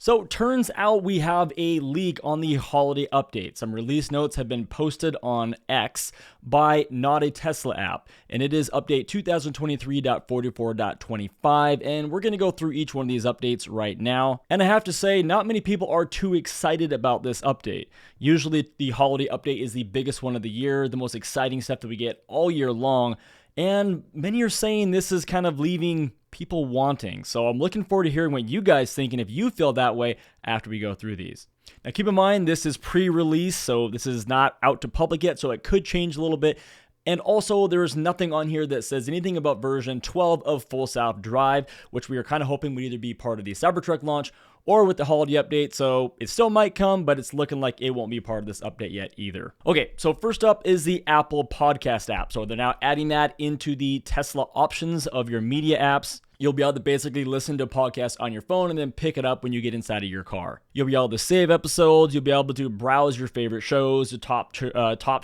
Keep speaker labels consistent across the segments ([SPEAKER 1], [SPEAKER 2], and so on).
[SPEAKER 1] So turns out we have a leak on the holiday update. Some release notes have been posted on X by Not a Tesla app, and it is update 2023.44.25, and we're going to go through each one of these updates right now. And I have to say, not many people are too excited about this update. Usually the holiday update is the biggest one of the year, the most exciting stuff that we get all year long, and many are saying this is kind of leaving people wanting. So I'm looking forward to hearing what you guys think and if you feel that way after we go through these. Now keep in mind, this is pre-release, so this is not out to public yet, so it could change a little bit. And also, there's nothing on here that says anything about version 12 of Full Self-Drive, which we are kind of hoping would either be part of the Cybertruck launch or with the holiday update, so it still might come, but it's looking like it won't be part of this update yet either. Okay, so first up is the Apple Podcast app. So they're now adding that into the Tesla options of your media apps. You'll be able to basically listen to podcasts on your phone and then pick it up when you get inside of your car. You'll be able to save episodes. You'll be able to browse your favorite shows, the top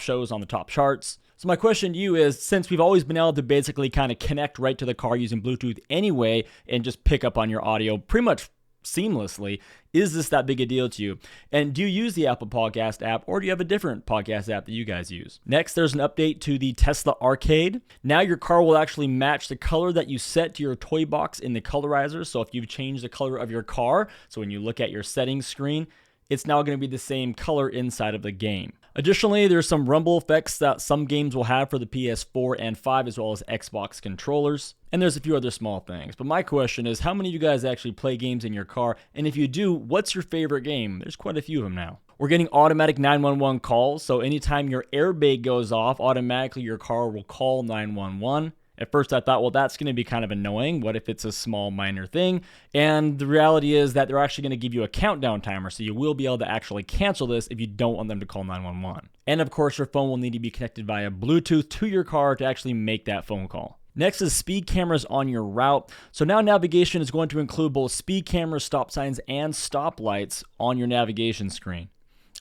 [SPEAKER 1] shows on the top charts. So my question to you is, since we've always been able to basically kind of connect right to the car using Bluetooth anyway and just pick up on your audio pretty much seamlessly, is this that big a deal to you? And do you use the Apple Podcast app, or do you have a different podcast app that you guys use? Next, there's an update to the Tesla Arcade. Now your car will actually match the color that you set to your toy box in the colorizer. So if you've changed the color of your car, so when you look at your settings screen, it's now going to be the same color inside of the game. Additionally, there's some rumble effects that some games will have for the PS4 and 5 as well as Xbox controllers. And there's a few other small things. But my question is, how many of you guys actually play games in your car? And if you do, what's your favorite game? There's quite a few of them now. We're getting automatic 911 calls. So anytime your airbag goes off, automatically your car will call 911. At first I thought, well, that's going to be kind of annoying. What if it's a small minor thing? And the reality is that they're actually going to give you a countdown timer, so you will be able to actually cancel this if you don't want them to call 911. And of course, your phone will need to be connected via Bluetooth to your car to actually make that phone call. Next is speed cameras on your route. So now navigation is going to include both speed cameras, stop signs, and stoplights on your navigation screen.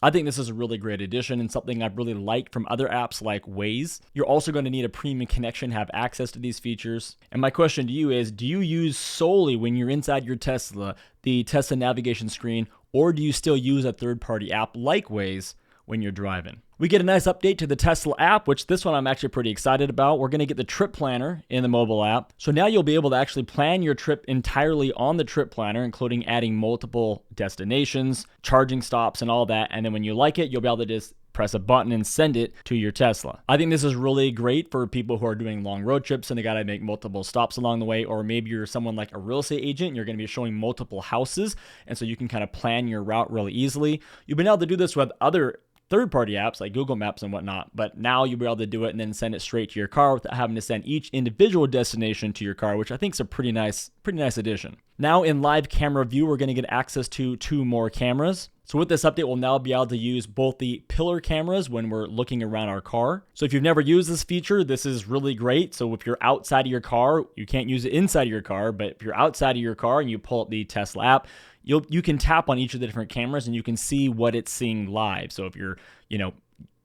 [SPEAKER 1] I think this is a really great addition and something I've really liked from other apps like Waze. You're also going to need a premium connection to have access to these features. And my question to you is, do you use solely when you're inside your Tesla, the Tesla navigation screen, or do you still use a third-party app like Waze when you're driving? We get a nice update to the Tesla app, which this one I'm actually pretty excited about. We're going to get the trip planner in the mobile app. So now you'll be able to actually plan your trip entirely on the trip planner, including adding multiple destinations, charging stops, and all that. And then when you like it, you'll be able to just press a button and send it to your Tesla. I think this is really great for people who are doing long road trips and they got to make multiple stops along the way, or maybe you're someone like a real estate agent and you're going to be showing multiple houses, and so you can kind of plan your route really easily. You've been able to do this with other third-party apps like Google Maps and whatnot, but now you'll be able to do it and then send it straight to your car without having to send each individual destination to your car, which I think is a pretty nice addition. Now in live camera view, we're going to get access to 2 more cameras. So with this update, we'll now be able to use both the pillar cameras when we're looking around our car. So if you've never used this feature, this is really great. So if you're outside of your car, you can't use it inside of your car, but if you're outside of your car and you pull up the Tesla app, you can tap on each of the different cameras and you can see what it's seeing live. So if you're,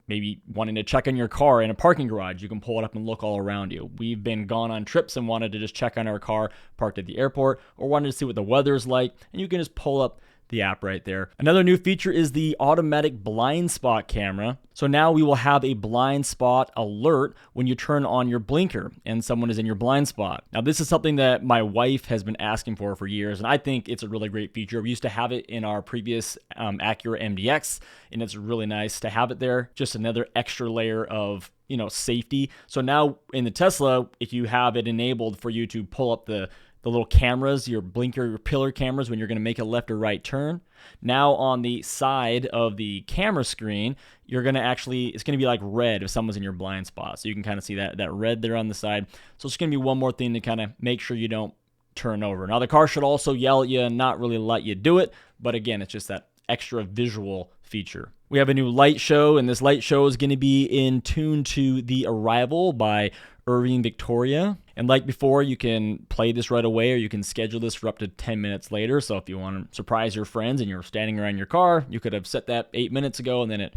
[SPEAKER 1] maybe wanting to check on your car in a parking garage, you can pull it up and look all around you. We've been gone on trips and wanted to just check on our car parked at the airport, or wanted to see what the weather's like, and you can just pull up the app right there. Another new feature is the automatic blind spot camera. So now we will have a blind spot alert when you turn on your blinker and someone is in your blind spot. Now this is something that my wife has been asking for years, and I think it's a really great feature. We used to have it in our previous Acura MDX, and it's really nice to have it there. Just another extra layer of safety. So now in the Tesla, if you have it enabled for you to pull up the little cameras, your blinker, your pillar cameras, when you're going to make a left or right turn. Now on the side of the camera screen, it's going to be like red if someone's in your blind spot. So you can kind of see that red there on the side. So it's going to be one more thing to kind of make sure you don't turn over. Now the car should also yell at you and not really let you do it. But again, it's just that extra visual feature. We have a new light show, and this light show is going to be in tune to The Arrival by Irving Victoria. And like before, you can play this right away, or you can schedule this for up to 10 minutes later. So if you want to surprise your friends and you're standing around your car, you could have set that 8 minutes ago, and then it,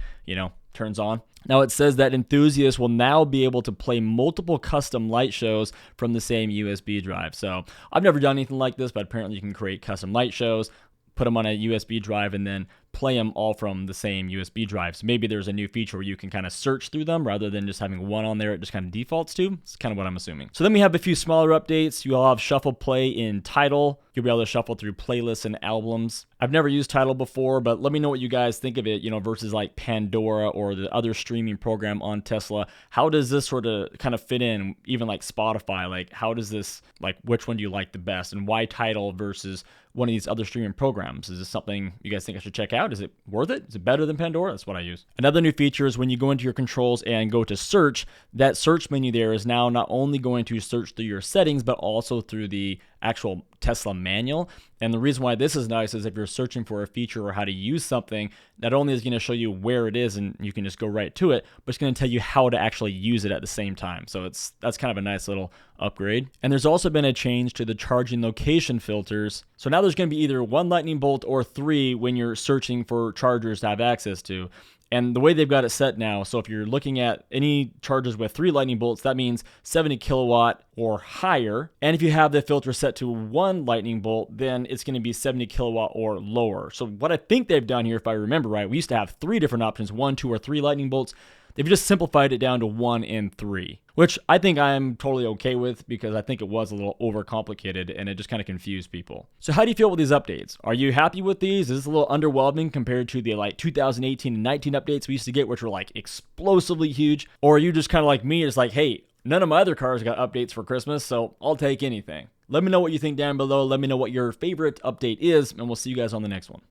[SPEAKER 1] turns on. Now it says that enthusiasts will now be able to play multiple custom light shows from the same USB drive. So I've never done anything like this, but apparently you can create custom light shows, put them on a USB drive and then play them all from the same USB drive. So maybe there's a new feature where you can kind of search through them rather than just having one on there. It just kind of defaults to. It's kind of what I'm assuming. So then we have a few smaller updates. You'll have shuffle play in Tidal. You'll be able to shuffle through playlists and albums. I've never used Tidal before, but let me know what you guys think of it, versus like Pandora or the other streaming program on Tesla. How does this sort of kind of fit in, even like Spotify? Like, how does this, like, which one do you like the best, and why Tidal versus one of these other streaming programs? Is this something you guys think I should check out? Is it worth it? Is it better than Pandora? That's what I use. Another new feature is when you go into your controls and go to search, that search menu there is now not only going to search through your settings, but also through the actual Tesla manual. And the reason why this is nice is if you're searching for a feature or how to use something, not only is it going to show you where it is and you can just go right to it, but it's going to tell you how to actually use it at the same time. So that's kind of a nice little upgrade. And there's also been a change to the charging location filters. So now there's going to be either 1 lightning bolt or 3 when you're searching for chargers to have access to. And the way they've got it set now, so if you're looking at any chargers with 3 lightning bolts, that means 70 kilowatt or higher. And if you have the filter set to 1 lightning bolt, then it's going to be 70 kilowatt or lower. So what I think they've done here, if I remember right, we used to have 3 different options, 1, 2, or 3 lightning bolts. They've just simplified it down to 1 and 3, which I think I'm totally okay with because I think it was a little overcomplicated and it just kind of confused people. So how do you feel with these updates? Are you happy with these? Is this a little underwhelming compared to the like 2018 and 19 updates we used to get, which were like explosively huge? Or are you just kind of like me, it's like, hey, none of my other cars got updates for Christmas, so I'll take anything. Let me know what you think down below. Let me know what your favorite update is, and we'll see you guys on the next one.